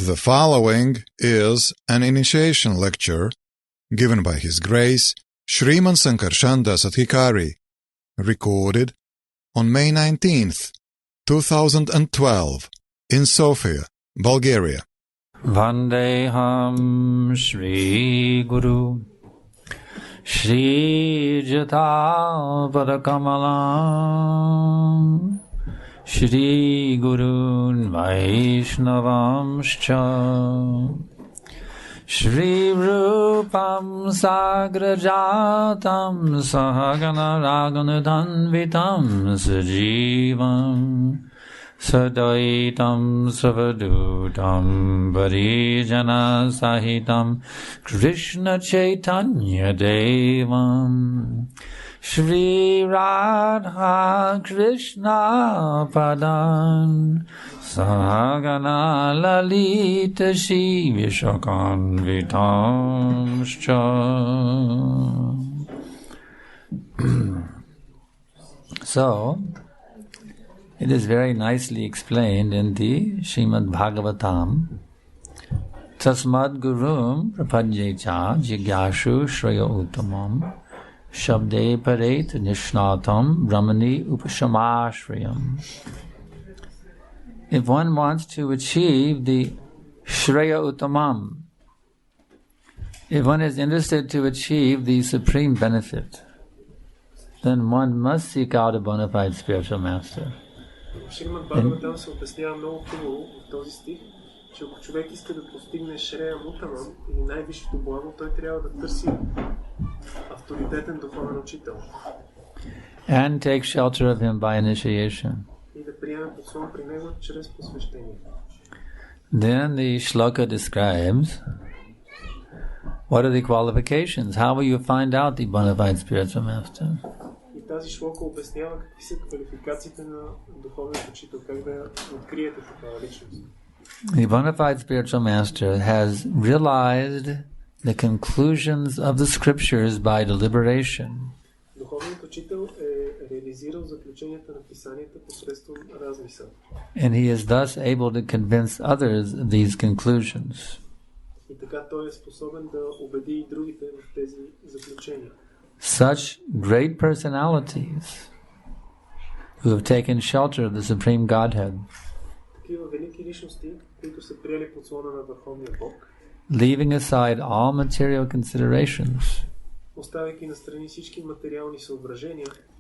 The following is an initiation lecture given by His Grace Shriman Sankarshan Das Adhikari, recorded on May 19th, 2012, in Sofia, Bulgaria. Vandeham Shri Guru Shri Jata Padakamalam Shri Gurun Vaishnavamscha Shri Rupam Sagrajatam Sahagana Raganadhanvitam Sajivam Sadaitam Savadutam Varijana Sahitam Krishna Chaitanya Devam Shri Radha Krishna Padan Sahagana Lalita Shri Vishakanvitamscha. So, it is very nicely explained in the Srimad Bhagavatam. Tasmad Gurum Prapadyecha Jigyashu Shreya Uttamam Shabde Paret Nishnatam Brahmani Upashamashrayam. If one wants to achieve the Shreya Uttamam, if one is interested to achieve the supreme benefit, then one must seek out a bona fide spiritual master. Шримад Бхагаватам се обяснява много хубаво в този стих, че ако човек иска да постигне Шрея Мутамам или най-висшето благо, той трябва да търси авторитетен духовен учител. And take shelter of him by initiation. И да приеме подслон при него чрез посвещение. Then the shloka describes what are the qualifications, how will you find out the bona fide spiritual master. Тази шлока обяснява какви са квалификациите на духовния учител, как да откриете такава личност. The bona fide spiritual master has realized the conclusions of the scriptures by deliberation. Духовният учител е реализирал заключенията на писанията посредством размисъл. And he is thus able to convince others of these conclusions. И така той е способен да убеди и другите в тези заключения. Such great personalities who have taken shelter of the Supreme Godhead, leaving aside all material considerations,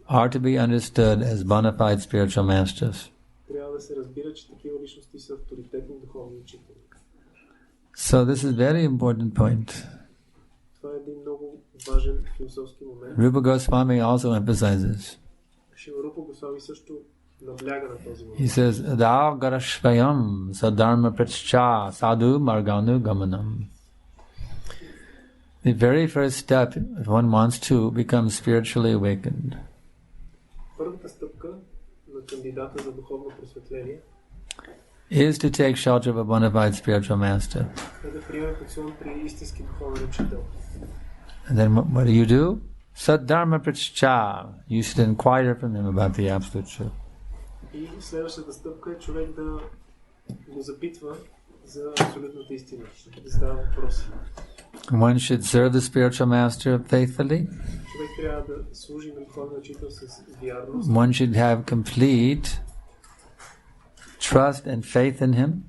are to be understood as bona fide spiritual masters. So this is a very important point. Rupa Goswami also emphasizes. He says, Adao Garashvayam Sadharma Prachcha Sadhu Marganu Gamanam. The very first step, if one wants to become spiritually awakened, is to take shelter of a bona fide spiritual master. And then what do? Sadharma Prachcha. You should inquire from him about the absolute truth. One should serve the spiritual master faithfully. One should have complete trust and faith in him.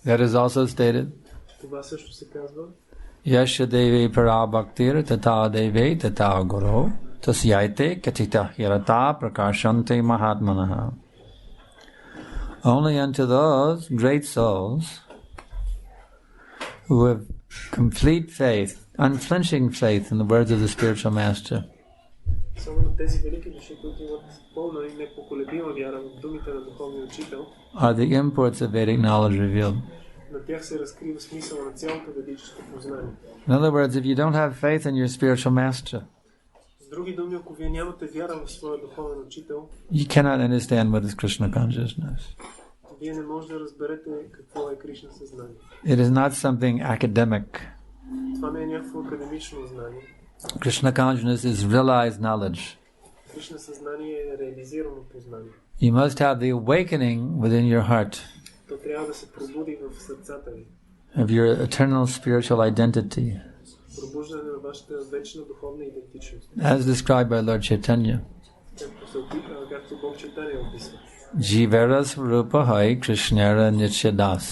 That is also stated. Yasha devi parabhaktir tata devi tata guru tasyaite katita hirata prakashante mahatmanaha. Only unto those great souls who have complete faith, unflinching faith in the words of the spiritual master, are the imports of Vedic knowledge revealed. In other words, if you don't have faith in your spiritual master, you cannot understand what is Krishna consciousness. It is not something academic. Krishna consciousness is realized knowledge. You must have the awakening within your heart То трябва да се пробуди в сърцата ви. of your eternal spiritual identity, Пробуждане на вашата вечна духовна идентичност. as described by Lord Chaitanya. Както Бог Чайтания описва. Jivara Swarupa Hai Krishnara Nityadas.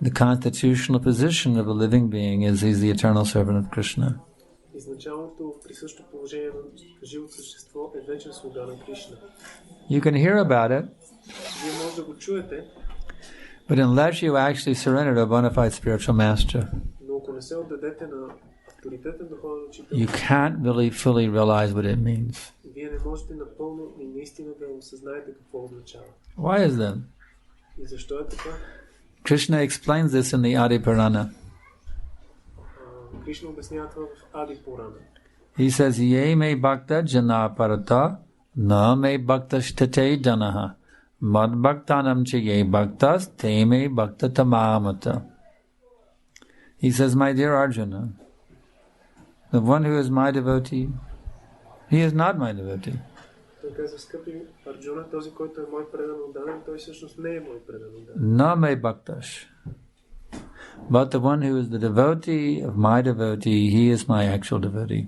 The constitutional position of a living being is he's the eternal servant of Krishna. Изначалното присъщо положение на живото същество е вечен слуга на Кришна. You can hear about it, Вие може да го чуете, but unless you actually surrender to a bona fide spiritual master, но ако не се отдадете на авторитетен духовен учител, you can't really fully realize what it means. вие не можете напълно и наистина да осъзнаете какво означава. Why is that? И защо е така? Krishna explains this in the Adi Purana. Кришна обяснява това в Ади Пурана. He says, Ye me bhakta jana parata, na me bhakta shtate janaha, mad bhaktanam che ye bhaktas, te me bhakta tamamata. He says, my dear Arjuna, the one who is my devotee, he is not my devotee. Той казва, скъпи Арджуна, този, който е мой предан отдаден, той всъщност не е мой предан отдаден. Na me bhaktash. But the one who is the devotee of my devotee, he is my actual devotee.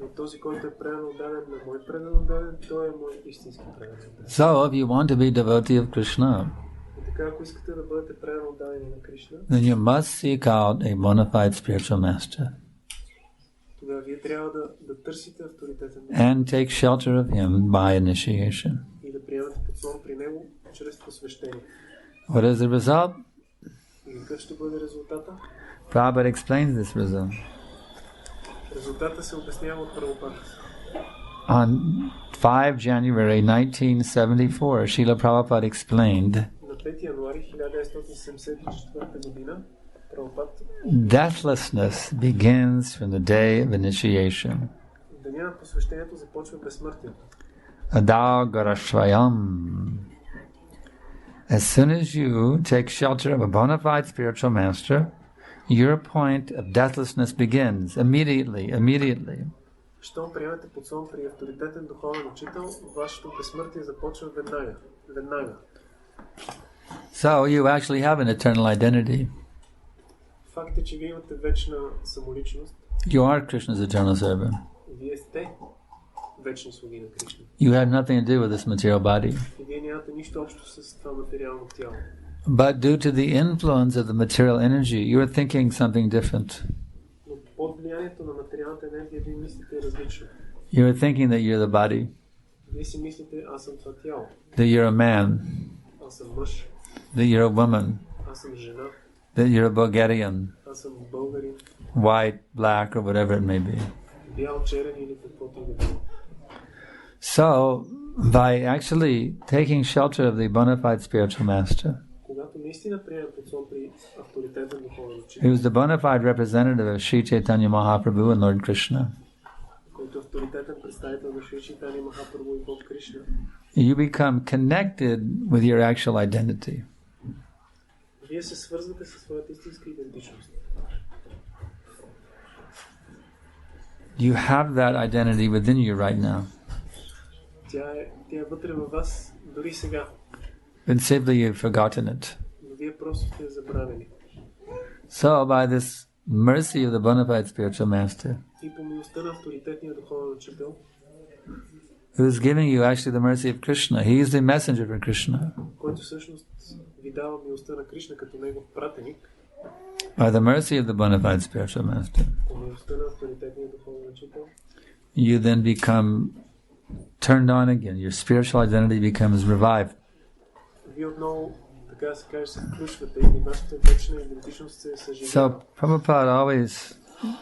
Но този, който е предан отдаден на мой предан отдаден, той е мой истински предан отдаден. So, if you want to be devotee of Krishna, И така, ако искате да бъдете предан отдадени на Кришна, then you must seek out a bona fide spiritual master тогава вие трябва да търсите авторитетен and take shelter of him by initiation. и да приемате подслон при него чрез посвещение. What is the result? И какъв ще бъде резултата? Prabhupada explains this result. Резултата се обяснява от Прабхупада. On 5 January 1974, Srila Prabhupada explained, На 5 януари 1974 година Прабхупад deathlessness begins from the day of initiation. деня на посвещението започва безсмъртието. Adao Garashvayam. As soon as you take shelter of a bona fide spiritual master, your point of deathlessness begins immediately. Щом приемете подслон при авторитетен духовен учител, вашето безсмъртие започва веднага. So you actually have an eternal identity. Факт е, че вие имате вечна самоличност. You are Krishna's eternal servant. Вие сте вечни слуги на Кришна. You have nothing to do with this material body. И вие нямате нищо общо с това материално тяло. But due to the influence of the material energy, you are thinking something different. Но под влиянието на материалната енергия вие мислите различно. You are thinking that you're the body, Вие си мислите, аз съм това тяло. that you're a man, Аз съм мъж. that you're a woman, Аз съм жена. that you're a Bulgarian, Аз съм българин. white, black, or whatever it may be. Бял, черен или каквото и да било. So, by actually taking shelter of the bona fide spiritual master, Когато наистина приемем подслон при авторитетен духовен учител, who is the bona fide representative of Sri Chaitanya Mahaprabhu and Lord Krishna, който е авторитетен представител на Шри Чайтания Махапрабху и Бог Кришна, you become connected with your actual identity. вие се свързвате със своята истинска идентичност. You have that identity within you right now. Тя е вътре във вас дори сега, And simply you've forgotten it. но вие просто сте забравени. So, by this mercy of the bona fide spiritual master, И по милостта на авторитетния духовен учител, who is giving you actually the mercy of Krishna, he is the messenger for Krishna. който всъщност ви дава милостта на Кришна като негов пратеник, By the mercy of the bona fide spiritual master, по милостта на авторитетния духовен учител, you then become turned on again. Your spiritual identity becomes revived. вие отново, така да се каже, се включвате и вашата вечна идентичност се съживява. So Prabhupada always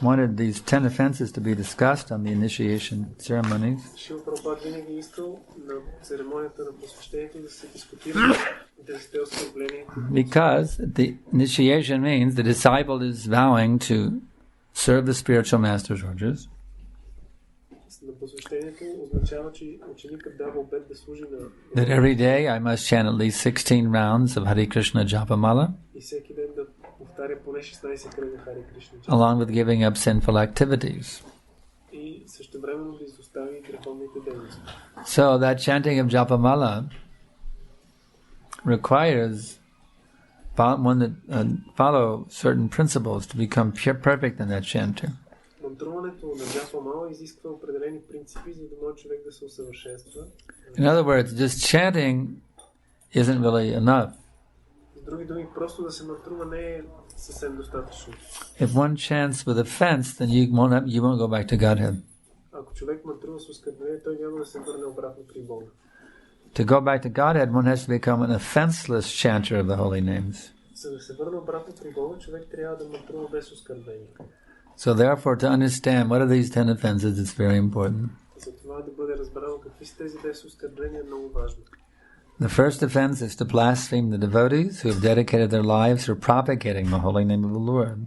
wanted these 10 offenses to be discussed on the initiation ceremonies. Шрила Прабхупада винаги искал на церемонията на посвещението да се дискутира 10 оскърбления. Because the initiation means the disciple is vowing to serve the spiritual master's orders. На посвещението означава, че ученикът дава обет да служи на That every day I must chant at least 16 rounds of Hare Krishna Japamala, и всеки ден да повтаря поне 16 кръга Харе Кришна. along with giving up sinful activities. И същевременно да изостави греховните дейности. So that chanting of Japamala requires one that follow certain principles to become perfect in that chanting. Мантруването на Джапамала изисква определени принципи, за да може човек да се усъвършенства. In other words, just chanting isn't really enough. С други думи, просто да се мантрува не е съвсем достатъчно. If one chants with offense, then you won't go back to Godhead. Ако човек мантрува с оскърбление, той няма да се върне обратно при Бога. To go back to Godhead, one has to become an offenseless chanter of the holy names. За да се върне обратно при Бога, човек трябва да мантрува без оскърбление. So therefore, to understand what are these 10 offenses, it's very important. За това да бъде разбрано какви са тези 10 оскърбления, е много важно. The first offense is to blaspheme the devotees who have dedicated their lives for propagating the holy name of the Lord.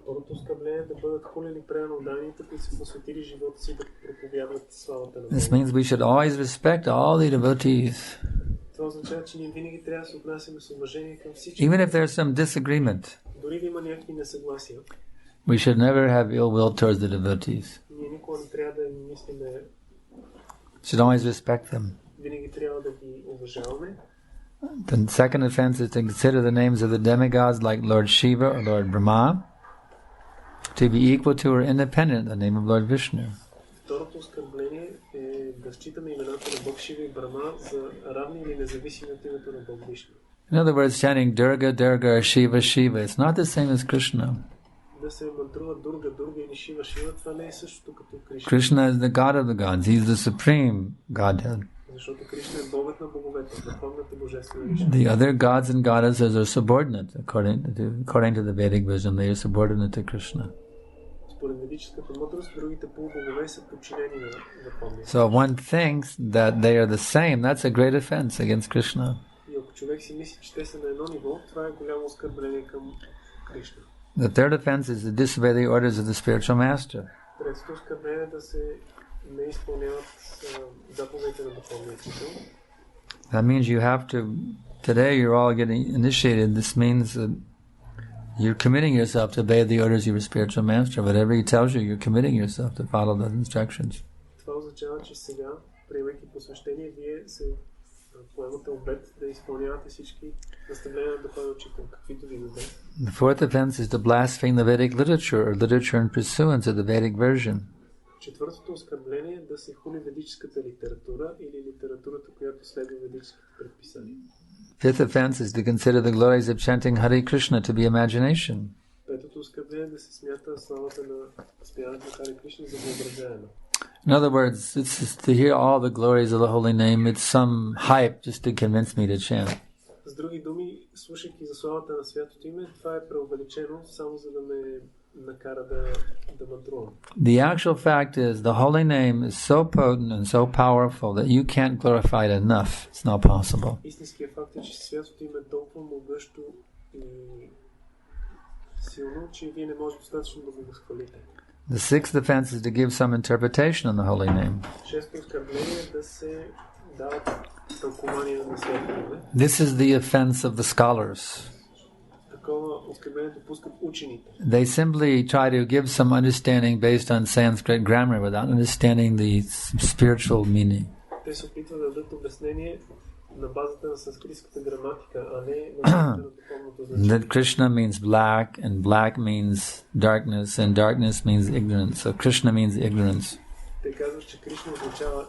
Второто оскърбление е да бъдат хулили преданодайните, които са посветили живота си да проповядват славата на Бога. This means we should always respect all the devotees. Това означава, че ние винаги трябва да се отнасяме с уважение към всички. Even if there's some disagreement, дори да има някакви несъгласия, we should never have ill will towards the devotees. ние никога не трябва да мислиме. Should always respect them. Винаги трябва да ги уважаваме. The second offense is to consider the names of the demigods like Lord Shiva or Lord Brahma to be equal to or independent of the name of Lord Vishnu. Второто оскърбление е да считаме имената на Бог Шива и Брахма за равни или независими от името на Бог Вишну. In other words, chanting Durga, Durga or Shiva, Shiva, it's not the same as Krishna. Да се мантрува Дурга, Дурга или Шива, Шива, това не е същото като Кришна. Krishna is the god of the gods. He's the supreme Godhead. Защото Кришна е богът на боговете, върховната божествена личност. The other gods and goddesses are subordinate according to the Vedic vision. They are subordinate to Krishna. Според ведическата мъдрост, другите полубогове са подчинени на върховния. So one thinks that they are the same. That's a great offense against Krishna. И ако човек си мисли, че те са на едно ниво, това е голямо оскърбление към Кришна. The third offense is to disobey the orders of the spiritual master. Третото оскърбление е да се не изпълняват заповедите на духовния учител. That means you have to. Today you're all getting initiated. This means that you're committing yourself to obey the orders of your spiritual master. Whatever he tells you, you're committing yourself to follow those instructions. Това означава, че сега, приемайки посвещение, вие се поемате обет да изпълнявате всички наставления на духовния учител, каквито ви даде. The fourth offense is to blaspheme the Vedic literature or literature in pursuance of the Vedic version. Четвъртото оскърбление е да се хули ведическата литература или литературата, която следва ведическите предписания. Fifth offense is to consider the glories of chanting Hare Krishna to be imagination. Петото оскърбление е да се смята славата на спяването на Харе Кришна за въображаема. In other words, it's just to hear all the glories of the holy name. It's some hype just to convince me to chant. С други думи, слушайки за славата на святото име, това е преувеличено само за да ме накара да мантрувам. The actual fact is the holy name is so potent and so powerful that you can't glorify it enough. It's not possible. Истинският факт е, че святото име е толкова могъщо и силно, че вие не можете достатъчно да го възхвалите. The sixth offense is to give some interpretation on the holy name. Шесто оскърбление е да се дават тълкования на святото име. This is the offense of the scholars. Такова оскърбление допускат учените. They simply try to give some understanding based on Sanskrit grammar without understanding the spiritual meaning. Те се опитват да дадат обяснение на базата на санскритската граматика, а не на базата на духовното значение. That Krishna means black, and black means darkness, and darkness means ignorance. So Krishna means ignorance. Те казват, че Кришна означава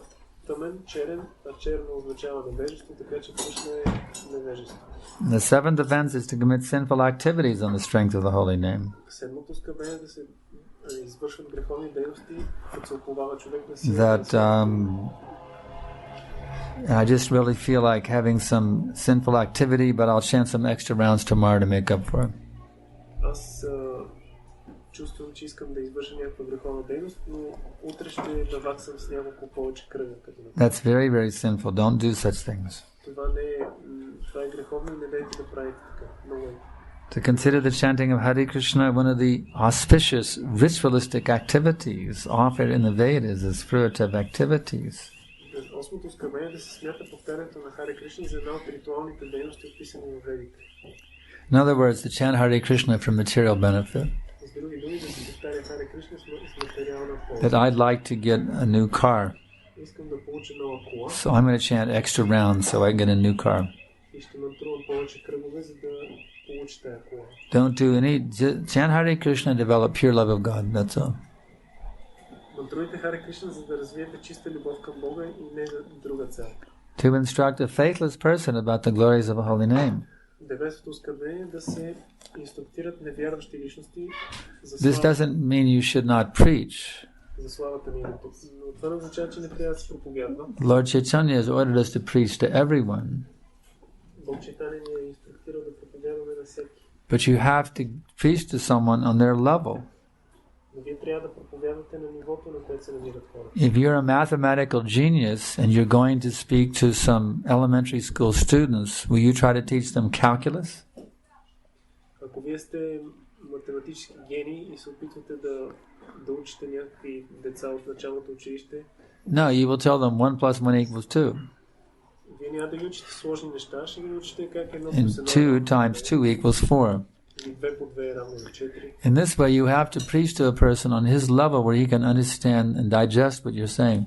тъмен, черен, а черно означава невежество, така че Кришна е невежество. The seventh offense is to commit sinful activities on the strength of the holy name. Седмото оскърбление е да се извършват греховни дейности, като се оповава човек на сила. That I just really feel like having some sinful activity, but I'll chant some extra rounds tomorrow to make up for it. Аз чувствам, че искам да извърша някаква греховна дейност, но утре ще наваксам с няколко повече кръга. That's very, very sinful. Don't do such things. Това е греховно и не дайте да правите така. Много е. To consider the chanting of Hare Krishna one of the auspicious ritualistic activities offered in the Vedas as fruitive activities. Осмото оскърбление да се смята повтарянето на Харе Кришна за една от ритуалните дейности, описани в Ведите. In other words, to chant Hare Krishna for material benefit. С други думи, да се повтаря Харе Кришна с материална полза. That I'd like to get a new car. Искам да получа нова кола. So I'm going to chant extra rounds so I can get a new car. И ще мантрувам повече кръгове, за да получа тая кола. Don't do any, chant Hare Krishna, develop pure love of God, that's all. Мантрувайте Харе Кришна, за да развиете чиста любов към Бога и не за друга цел. To instruct a faithless person about the glories of a holy name. Деветото оскърбление е да се инструктират невярващи личности за This doesn't mean you should not preach. за славата на името. Но това не означава, че не трябва да се проповядва. Lord Chaitanya has ordered us to preach to everyone. Бог Чайтаня ни е инструктирал да проповядваме на всеки. But you have to preach to someone on their level. Но вие трябва да проповядвате на нивото, на което се намират хората. If you're a mathematical genius and you're going to speak to some elementary school students, will you try to teach them calculus? Ако вие сте математически гений и се опитвате да учите някакви деца от началното училище, No, you will tell them 1 plus 1 equals 2. вие няма да ги учите сложни неща, ще ги учите как едно And плюс 2 times 2 equals 4. или 2 по 2 е равно на 4. In this way, you have to preach to a person on his level where he can understand and digest what you're saying.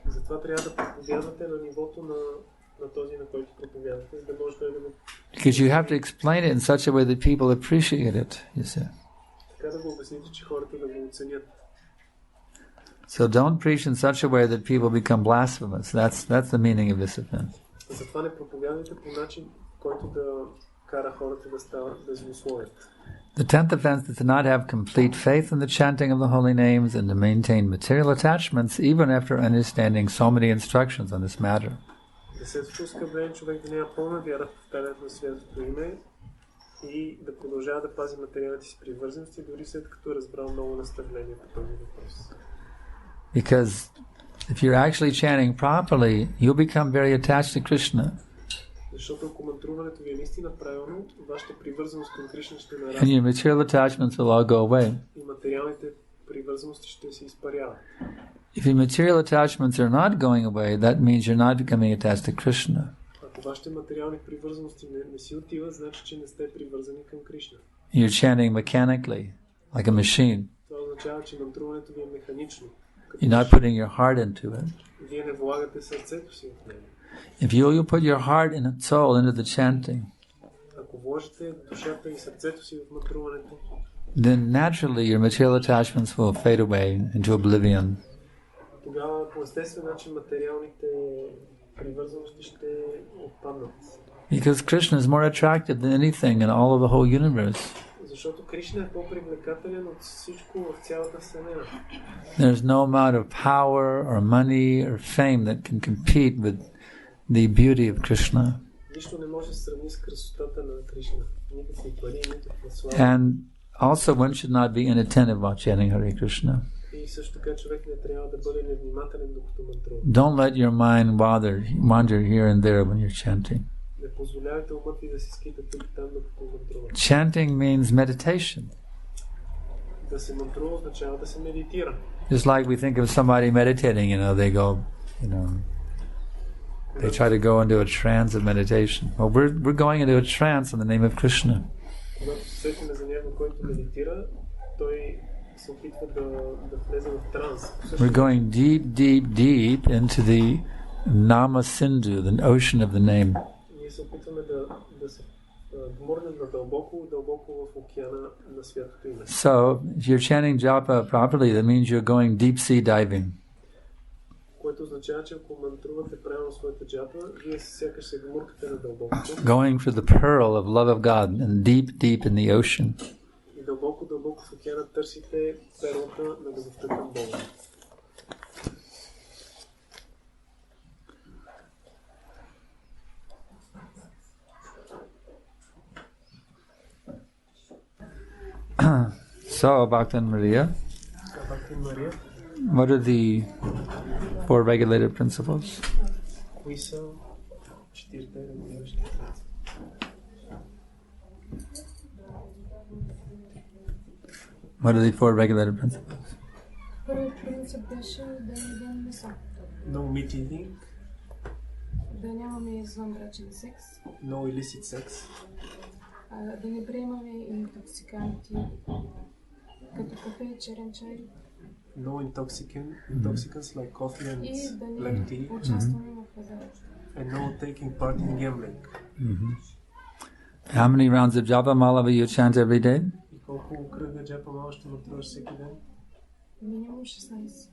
Затова трябва да проповядвате на нивото на този, на който проповядвате, за да може да го... Because you have to explain it in such a way that people appreciate it, you see. Така да го обясните, че хората да го оценят. So don't preach in such a way that people become blasphemous. That's the meaning of this offense. Затова не проповядвайте по начин, който да кара хората да стават, да злословят. The 10th offense is to not have complete faith in the chanting of the holy names and to maintain material attachments even after understanding so many instructions on this matter. Десетото оскърбление човек да няма пълна вяра в повтарянето на святото име и да продължава да пази материалните си привързаности, дори след като е разбрал много наставления по този въпрос. Because if you're actually chanting properly, you'll become very attached to Krishna. Защото ако мантруването ви е наистина правилно, вашата привързаност към Кришна ще And нарасне your material attachments will all go away. и материалните привързаности ще се изпаряват. If your material attachments are not going away, that means you're not becoming attached to Krishna. Ако вашите материални привързаности не си отиват, значи, че не сте привързани към Кришна. You're chanting mechanically, like a machine. Това означава, че мантруването ви е механично. You're not putting your heart into it. Вие не влагате сърцето си в него. If you put your heart and soul into the chanting, Ако вложите душата и сърцето си в мантруването, then naturally your material attachments will fade away into oblivion. тогава по естествен начин материалните привързаности ще отпаднат. Because Krishna is more attractive than anything in all of the whole universe. Защото Кришна е по-привлекателен от всичко в цялата вселена. There's no amount of power or money or fame that can compete with the beauty of Krishna. Нищо не може да се сравни с красотата на Кришна. Никакви пари, никаква слава. And also one should not be inattentive while chanting Hare Krishna. И също така човек не трябва да бъде невнимателен докато мантрува. Don't let your mind wander here and there when you're chanting. Не позволявайте умът ви да се скита тук там докато мантрува. Chanting means meditation. Да се мантрува означава да се медитира. Just like we think of somebody meditating, they go, they try to go into a trance of meditation. Well, we're going into a trance in the name of Krishna. Когато се сетиме за някой, който медитира, той се опитва да влезе в транс. We're going deep, deep, deep into the Nama Sindhu, the ocean of the name. Ние се опитваме да се вмурнем надълбоко, дълбоко в океана на святото име. So, if you're chanting japa properly, that means you're going deep sea diving. Което означава, че ако мантрувате правилно своята джапа, вие сякаш се вмуркате надълбоко. Going for the pearl of love of God and deep, deep in the ocean. И дълбоко, дълбоко в океана търсите перлата на любовта към Бога. So, Bhaktan Maria, what are the 4 regulated principles? Кои са четирите регулиращи принципи? What are the 4 regulated principles? Първият принцип беше да не дадем месо. No meat eating, Да нямаме извънбрачен секс, no illicit sex, да не приемаме интоксиканти, като кафе и черен чай, No intoxicants like coffee and black tea, and no taking part in gambling. How many rounds of japa mala will you chant every day? И колко кръга джапа мала ще натруваш всеки ден? Минимум 16.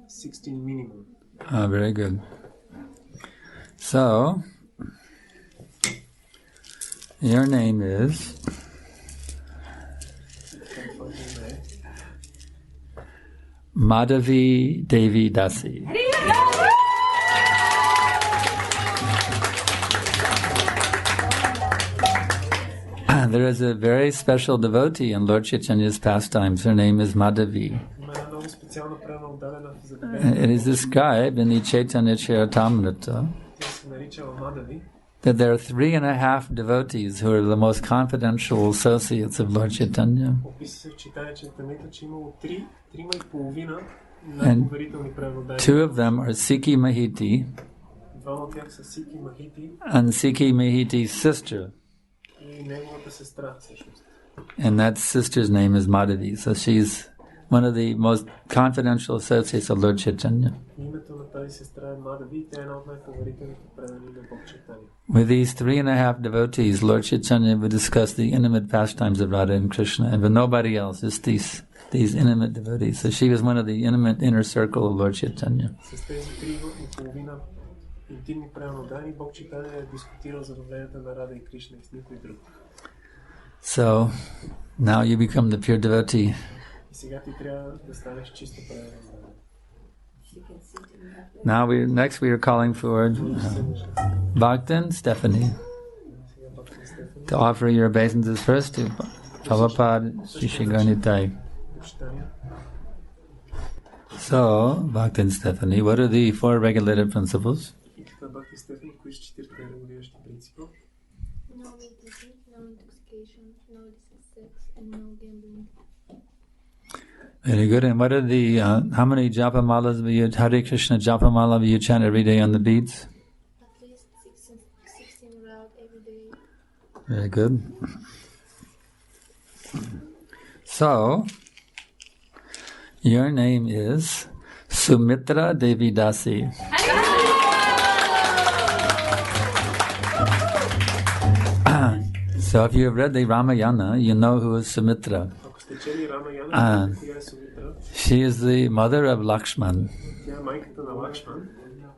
16 minimum. Ah, very good. So, your name is Madhavi Devi Dasi. There is a very special devotee in Lord Chaitanya's pastimes. Her name is Madhavi. It is described in the Chaitanya Charitamrita that there are 3.5 devotees who are the most confidential associates of Lord Chaitanya. And 2 of them are Sikhi Mahiti and Sikhi Mahiti's sister. And that sister's name is Madhavi. So she's one of the most confidential associates of Lord Chaitanya. With these 3.5 devotees, Lord Chaitanya would discuss the intimate pastimes of Radha and Krishna, and with nobody else, just these intimate devotees. So she was one of the intimate inner circle of Lord Chaitanya. So now you become the pure devotee. Now we are calling for Bhaktan Stephanie to offer your obeisances first to Prabhupada Shishiganitai. So, Bhaktan Stephanie, what are the 4 regulative principles? No eating, no intoxication, no sex, and no gambling. Very good. And what are the, how many japa malas will you, Hare Krishna japa mala will you chant every day on the beads? At least 16 rounds every day. Very good. So, your name is Sumitra Devi Dasi. So if you have read the Ramayana, you know who is Sumitra. She is the mother of Lakshman.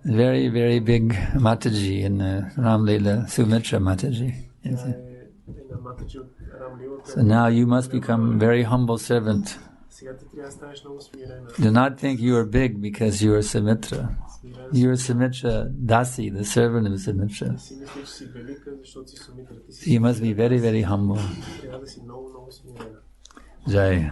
Very, very big Mataji in Ram Leela, Sumitra Mataji. So now you must become a very humble servant. Do not think you are big because you are Sumitra. You are Sumitra Dasi, the servant of Sumitra. You must be very, very humble. Jai.